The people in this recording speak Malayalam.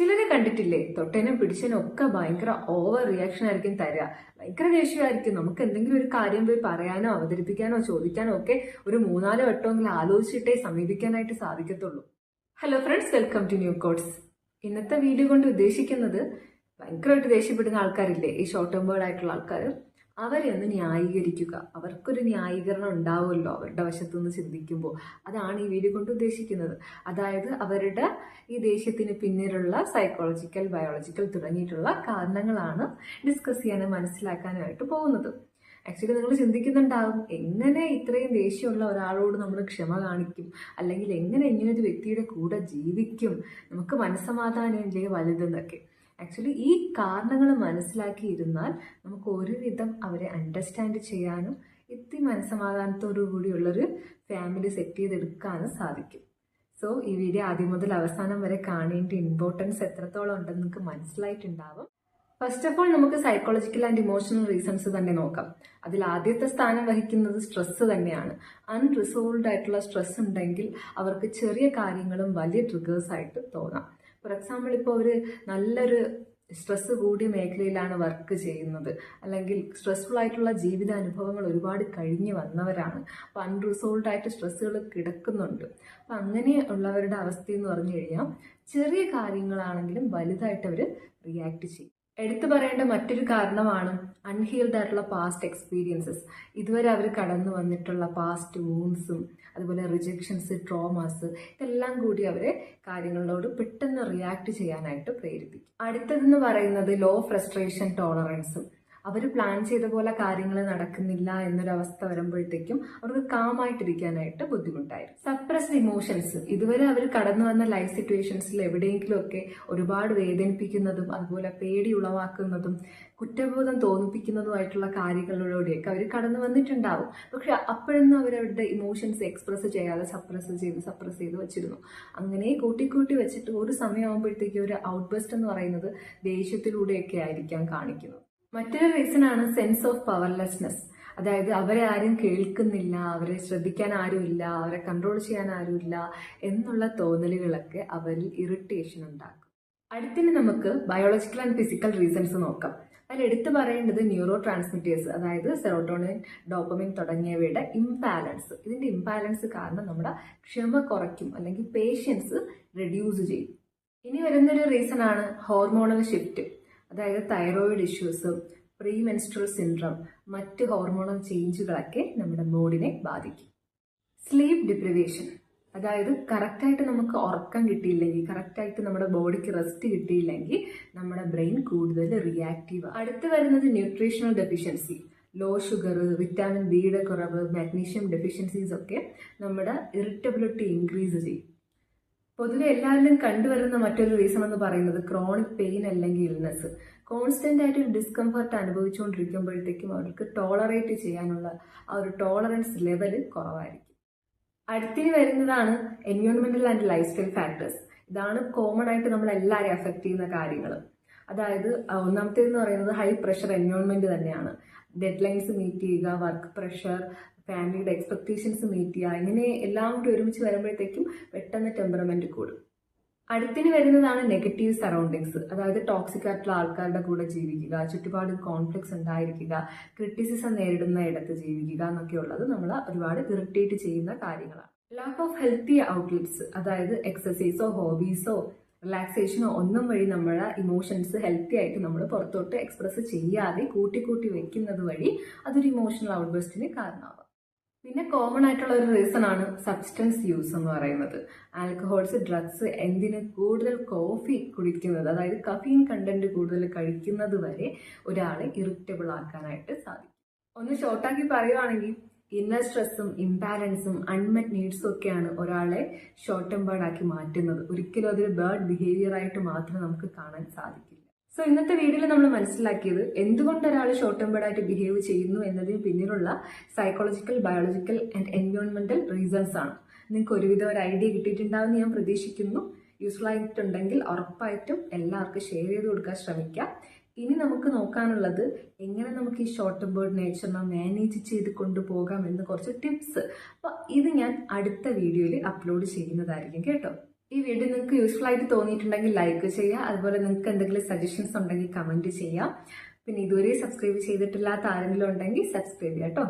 ചിലരെ കണ്ടിട്ടില്ലേ, തൊട്ടേനും പിടിച്ചതിനും ഒക്കെ ഭയങ്കര ഓവർ റിയാക്ഷൻ ആയിരിക്കും തരിക. ഭയങ്കര ദേഷ്യമായിരിക്കും. നമുക്ക് എന്തെങ്കിലും ഒരു കാര്യം പോയി പറയാനോ അവതരിപ്പിക്കാനോ ചോദിക്കാനോ ഒക്കെ ഒരു 3-4 വട്ടമെങ്കിലും ആലോചിച്ചിട്ടേ സമീപിക്കാനായിട്ട് സാധിക്കത്തുള്ളൂ. Hello friends, welcome to new codes. ഇന്നത്തെ വീഡിയോ കൊണ്ട് ഉദ്ദേശിക്കുന്നത് ഭയങ്കരമായിട്ട് ദേഷ്യപ്പെടുന്ന ആൾക്കാരില്ലേ, ഈ ഷോർട്ട് ടേം വേർഡ് ആയിട്ടുള്ള ആൾക്കാർ, അവരെ ഒന്ന് ന്യായീകരിക്കുക. അവർക്കൊരു ന്യായീകരണം ഉണ്ടാവുമല്ലോ അവരുടെ വശത്തുനിന്ന് ചിന്തിക്കുമ്പോൾ. അതാണ് ഈ വീഡിയോ കൊണ്ട് ഉദ്ദേശിക്കുന്നത്. അതായത് അവരുടെ ഈ ദേഷ്യത്തിന് പിന്നിലുള്ള സൈക്കോളജിക്കൽ, ബയോളജിക്കൽ തുടങ്ങിയിട്ടുള്ള കാരണങ്ങളാണ് ഡിസ്കസ് ചെയ്യാനും മനസ്സിലാക്കാനായിട്ട് പോകുന്നത്. ആക്ച്വലി നിങ്ങൾ ചിന്തിക്കുന്നുണ്ടാവും, എങ്ങനെ ഇത്രയും ദേഷ്യമുള്ള ഒരാളോട് നമ്മൾ ക്ഷമ കാണിക്കും, അല്ലെങ്കിൽ എങ്ങനെ ഇങ്ങനൊരു വ്യക്തിയുടെ കൂടെ ജീവിക്കും, നമുക്ക് മനസ്സമാധാനമില്ലേ വലുതെന്നൊക്കെ. ആക്ച്വലി ഈ കാരണങ്ങൾ മനസ്സിലാക്കിയിരുന്നാൽ നമുക്ക് ഒരുവിധം അവരെ അണ്ടർസ്റ്റാൻഡ് ചെയ്യാനും മനസ്സമാധാനത്തോടു കൂടിയുള്ളൊരു ഫാമിലി സെറ്റ് ചെയ്തെടുക്കാനും സാധിക്കും. സോ ഈ വീഡിയോ ആദ്യം മുതൽ അവസാനം വരെ കാണേണ്ട ഇമ്പോർട്ടൻസ് എത്രത്തോളം ഉണ്ടെന്ന് നിങ്ങൾക്ക് മനസ്സിലായിട്ടുണ്ടാവും. ഫസ്റ്റ് ഓഫ് ഓൾ നമുക്ക് സൈക്കോളജിക്കൽ ആൻഡ് ഇമോഷണൽ റീസൺസ് തന്നെ നോക്കാം. അതിൽ ആദ്യത്തെ സ്ഥാനം വഹിക്കുന്നത് സ്ട്രെസ് തന്നെയാണ്. അൺറിസോൾവ്ഡ് ആയിട്ടുള്ള സ്ട്രെസ് ഉണ്ടെങ്കിൽ അവർക്ക് ചെറിയ കാര്യങ്ങളും വലിയ ട്രിഗേഴ്സ് ആയിട്ട് തോന്നാം. ഫോർ എക്സാമ്പിൾ, ഇപ്പോൾ ഒരു നല്ലൊരു സ്ട്രെസ് കൂടിയ മേഖലയിലാണ് വർക്ക് ചെയ്യുന്നത്, അല്ലെങ്കിൽ സ്ട്രെസ്ഫുൾ ആയിട്ടുള്ള ജീവിതാനുഭവങ്ങൾ ഒരുപാട് കഴിഞ്ഞ് വന്നവരാണ്. അപ്പോൾ അൺറിസോൾവ്ഡ് ആയിട്ട് സ്ട്രെസ്സുകൾ കിടക്കുന്നുണ്ട്. അപ്പം അങ്ങനെയുള്ളവരുടെ അവസ്ഥ എന്ന് പറഞ്ഞു കഴിഞ്ഞാൽ ചെറിയ കാര്യങ്ങളാണെങ്കിലും വലുതായിട്ട് അവർ റിയാക്ട് ചെയ്യും. എടുത്തു പറയേണ്ട മറ്റൊരു കാരണമാണ് അൺഹീൽഡ് ആയിട്ടുള്ള പാസ്റ്റ് എക്സ്പീരിയൻസസ്. ഇതുവരെ അവർ കടന്നു വന്നിട്ടുള്ള പാസ്റ്റ് വൂൺസും അതുപോലെ റിജക്ഷൻസ്, ട്രോമാസ്, ഇതെല്ലാം കൂടി അവരെ കാര്യങ്ങളോട് പെട്ടെന്ന് റിയാക്ട് ചെയ്യാനായിട്ട് പ്രേരിപ്പിക്കും. അടുത്തതെന്ന് പറയുന്നത് ലോ ഫ്രസ്ട്രേഷൻ ടോളറൻസും. അവർ പ്ലാൻ ചെയ്ത പോലെ കാര്യങ്ങൾ നടക്കുന്നില്ല എന്നൊരവസ്ഥ വരുമ്പോഴത്തേക്കും അവർക്ക് കാമായിട്ടിരിക്കാനായിട്ട് ബുദ്ധിമുട്ടായിരിക്കും. Suppressed emotions. ഇതുവരെ അവർ കടന്നു വന്ന ലൈഫ് സിറ്റുവേഷൻസിൽ എവിടെയെങ്കിലുമൊക്കെ ഒരുപാട് വേദനിപ്പിക്കുന്നതും അതുപോലെ പേടി ഉളവാക്കുന്നതും കുറ്റബോധം തോന്നിപ്പിക്കുന്നതുമായിട്ടുള്ള കാര്യങ്ങളിലൂടെയൊക്കെ അവർ കടന്നു വന്നിട്ടുണ്ടാവും. പക്ഷെ അപ്പോഴൊന്നും അവരവരുടെ ഇമോഷൻസ് എക്സ്പ്രസ് ചെയ്യാതെ സപ്രസ് ചെയ്ത് വെച്ചിരുന്നു. അങ്ങനെ കൂട്ടി വെച്ചിട്ട് ഒരു സമയമാകുമ്പോഴത്തേക്കും ഒരു ഔട്ട് ബസ്റ്റ് എന്ന് പറയുന്നത് ദേഷ്യത്തിലൂടെയൊക്കെ ആയിരിക്കാം കാണിക്കുന്നത്. മറ്റൊരു റീസണാണ് സെൻസ് ഓഫ് പവർലെസ്നെസ്. അതായത് അവരെ ആരും കേൾക്കുന്നില്ല, അവരെ ശ്രദ്ധിക്കാൻ ആരുമില്ല, അവരെ കൺട്രോൾ ചെയ്യാൻ ആരുമില്ല എന്നുള്ള തോന്നലുകളൊക്കെ അവരിൽ ഇറിറ്റേഷൻ ഉണ്ടാക്കും. അടുത്തിന് നമുക്ക് ബയോളജിക്കൽ ആൻഡ് ഫിസിക്കൽ റീസൺസ് നോക്കാം. അതിൽ എടുത്തു പറയേണ്ടത് ന്യൂറോ ട്രാൻസ്മിറ്റേഴ്സ്, അതായത് സെറോട്ടോണിൻ, ഡോപ്പമിൻ തുടങ്ങിയവയുടെ ഇംബാലൻസ്. ഇതിന്റെ ഇംബാലൻസ് കാരണം നമ്മുടെ ക്ഷമ കുറയ്ക്കും, അല്ലെങ്കിൽ പേഷ്യൻസ് റെഡ്യൂസ് ചെയ്യും. ഇനി വരുന്നൊരു റീസൺ ആണ് ഹോർമോണൽ ഷിഫ്റ്റ്. അതായത് thyroid issues, pre menstrual syndrome, മറ്റ് ഹോർമോണൽ ചേഞ്ചുകളൊക്കെ നമ്മുടെ മൂഡിനെ ബാധിക്കും. സ്ലീപ്പ് ഡിപ്രിവേഷൻ, അതായത് കറക്റ്റായിട്ട് നമുക്ക് ഉറക്കം കിട്ടിയില്ലെങ്കിൽ, കറക്റ്റായിട്ട് നമ്മുടെ ബോഡിക്ക് റെസ്റ്റ് കിട്ടിയില്ലെങ്കിൽ നമ്മുടെ ബ്രെയിൻ കൂടുതൽ റിയാക്റ്റീവ്. അടുത്ത് വരുന്നത് nutritional deficiency. Low sugar, vitamin ബിയുടെ കുറവ്, മാഗ്നീഷ്യം ഡെഫിഷ്യൻസീസ് ഒക്കെ നമ്മുടെ ഇറിറ്റബിലിറ്റി ഇൻക്രീസ് ചെയ്യും. പൊതുവെ എല്ലാവരിലും കണ്ടുവരുന്ന മറ്റൊരു റീസൺ എന്ന് പറയുന്നത് ക്രോണിക് പെയിൻ അല്ലെങ്കിൽ ഇൽനെസ്. കോൺസ്റ്റന്റ് ആയിട്ട് ഒരു ഡിസ്കംഫർട്ട് അനുഭവിച്ചുകൊണ്ടിരിക്കുമ്പോഴത്തേക്കും അവർക്ക് ടോളറേറ്റ് ചെയ്യാനുള്ള ആ ഒരു ടോളറൻസ് ലെവൽ കുറവായിരിക്കും. അടുത്തിന് വരുന്നതാണ് എൻവയോൺമെന്റൽ ആൻഡ് ലൈഫ് സ്റ്റൈൽ ഫാക്ടേഴ്സ്. ഇതാണ് കോമൺ ആയിട്ട് നമ്മൾ എല്ലാവരെയും അഫക്ട് ചെയ്യുന്ന കാര്യങ്ങൾ. അതായത് ഒന്നാമത്തേതെന്ന് പറയുന്നത് ഹൈ പ്രഷർ എൻവയോൺമെന്റ് തന്നെയാണ്. ഡെഡ് ലൈൻസ് മീറ്റ് ചെയ്യുക, വർക്ക് പ്രഷർ, ഫാമിലിയുടെ എക്സ്പെക്ടേഷൻസ് മീറ്റ് ചെയ്യുക, ഇങ്ങനെ എല്ലാം കൂടി ഒരുമിച്ച് വരുമ്പോഴത്തേക്കും പെട്ടെന്ന് ടെമ്പറമെന്റ് കൂടും. അടുത്തിന് വരുന്നതാണ് നെഗറ്റീവ് സറൗണ്ടിങ്സ്. അതായത് ടോക്സിക് ആയിട്ടുള്ള ആൾക്കാരുടെ കൂടെ ജീവിക്കുക, ചുറ്റുപാട് കോൺഫ്ലിക്ട്സ് ഉണ്ടായിരിക്കുക, ക്രിറ്റിസിസം നേരിടുന്ന ഇടത്ത് ജീവിക്കുക എന്നൊക്കെ ഉള്ളത് നമ്മളെ ഒരുപാട് ഇറിറ്റേറ്റ് ചെയ്യുന്ന കാര്യങ്ങളാണ്. ലാക്ക് ഓഫ് ഹെൽത്തി ഔട്ട്ലെറ്റ്സ്, അതായത് എക്സസൈസോ ഹോബീസോ റിലാക്സേഷനോ ഒന്നും വഴി നമ്മുടെ ഇമോഷൻസ് ഹെൽത്തി ആയിട്ട് നമ്മൾ പുറത്തോട്ട് എക്സ്പ്രസ് ചെയ്യാതെ കൂട്ടി വെക്കുന്നത് വഴി അതൊരു ഇമോഷണൽ ഔട്ട്ബസ്റ്റിന് കാരണമാകും. പിന്നെ കോമൺ ആയിട്ടുള്ള ഒരു റീസൺ ആണ് സബ്സ്റ്റൻസ് യൂസ് എന്ന് പറയുന്നത്. ആൽക്കഹോൾസ്, ഡ്രഗ്സ്, എന്തിന് കൂടുതൽ കോഫി കുടിക്കുന്നത്, അതായത് കഫീൻ കണ്ടന്റ് കൂടുതൽ കഴിക്കുന്നത് വരെ ഒരാളെ ഇറിറ്റബിൾ ആക്കാനായിട്ട് സാധിക്കും. ഒന്ന് ഷോർട്ടാക്കി പറയുവാണെങ്കിൽ ഇന്നർ സ്ട്രെസ്സും ഇംബാലൻസും അൺമെറ്റ് നീഡ്സും ഒക്കെയാണ് ഒരാളെ ഷോർട്ട് ടെമ്പേർഡ് ആക്കി മാറ്റുന്നത്. ഒരിക്കലും അതൊരു ബേർഡ് ബിഹേവിയർ ആയിട്ട് മാത്രം നമുക്ക് കാണാൻ സാധിക്കില്ല. സോ ഇന്നത്തെ വീഡിയോയിൽ നമ്മൾ മനസ്സിലാക്കിയത് എന്തുകൊണ്ട് ഒരാൾ ഷോർട്ട് ടെമ്പേർഡ് ആയിട്ട് ബിഹേവ് ചെയ്യുന്നു എന്നതിന് പിന്നിലുള്ള സൈക്കോളജിക്കൽ, ബയോളജിക്കൽ ആൻഡ് എൻവയോൺമെന്റൽ റീസൺസ് ആണ്. നിങ്ങൾക്ക് ഒരുവിധം ഒരു ഐഡിയ കിട്ടിയിട്ടുണ്ടാവുമെന്ന് ഞാൻ പ്രതീക്ഷിക്കുന്നു. യൂസ്ഫുൾ ആയിട്ടുണ്ടെങ്കിൽ ഉറപ്പായിട്ടും എല്ലാവർക്കും ഷെയർ ചെയ്ത് കൊടുക്കാൻ ശ്രമിക്കാം. ഇനി നമുക്ക് നോക്കാനുള്ളത് എങ്ങനെ നമുക്ക് ഈ ഷോർട്ട് ടെമ്പേർഡ് നേച്ചറിനെ മാനേജ് ചെയ്ത് കൊണ്ടുപോകാം എന്ന് കുറച്ച് ടിപ്സ്. അപ്പോൾ ഇത് ഞാൻ അടുത്ത വീഡിയോയിൽ അപ്ലോഡ് ചെയ്യുന്നതായിരിക്കും കേട്ടോ. ഈ വീഡിയോ നിങ്ങൾക്ക് യൂസ്ഫുൾ ആയിട്ട് തോന്നിയിട്ടുണ്ടെങ്കിൽ ലൈക്ക് ചെയ്യുക. അതുപോലെ നിങ്ങൾക്ക് എന്തെങ്കിലും സജഷൻസ് ഉണ്ടെങ്കിൽ കമന്റ് ചെയ്യാം. പിന്നെ ഇതുവരെ സബ്സ്ക്രൈബ് ചെയ്തിട്ടില്ലാത്ത ആരെങ്കിലും ഉണ്ടെങ്കിൽ സബ്സ്ക്രൈബ് ചെയ്യാം കേട്ടോ.